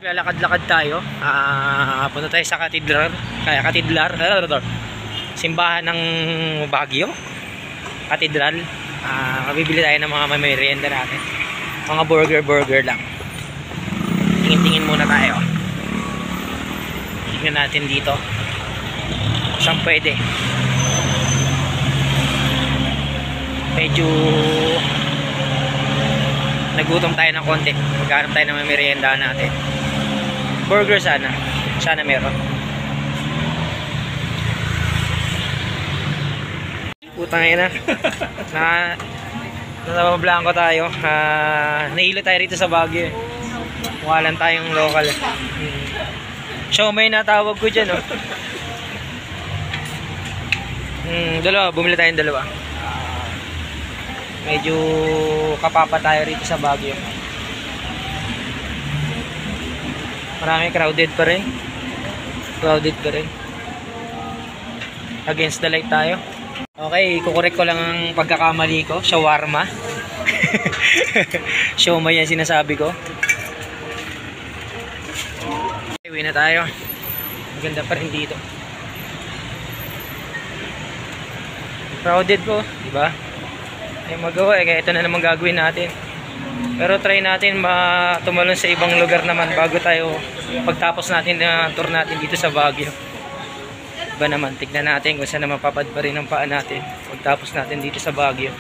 Lalakad-lakad tayo. Punta tayo sa simbahan ng Baguio. Katedral. Mabibili tayo ng mga merienda natin. Mga burger lang. Tingin-tingin muna tayo. Tingnan natin dito. Saan pwede. Medyo nagutom tayo ng konti. Maghanap tayo ng merienda natin. Burger sana. Sana meron. Putang ina. Nabablanko tayo. Nahilo tayo rito sa Baguio. Mukha lang tayong local. Siomay na tawag ko dyan, oh. Dalawa. Bumili tayong dalawa. Medyo kapapa tayo rito sa Baguio. Marami crowded pa rin. Against the light tayo. Okay, kukorek ko lang ang pagkakamali ko. Shawarma. Siomay yan sinasabi ko. Okay, uwi na tayo. Maganda pa rin dito. Crowded po, diba? Ay magawa eh, kaya ito na naman gagawin natin. Pero try natin tumalon sa ibang lugar naman bago tayo pagtapos natin na tour natin dito sa Baguio. Iba naman, tignan natin kung saan na mapapad pa rin ang paa natin pagtapos natin dito sa Baguio.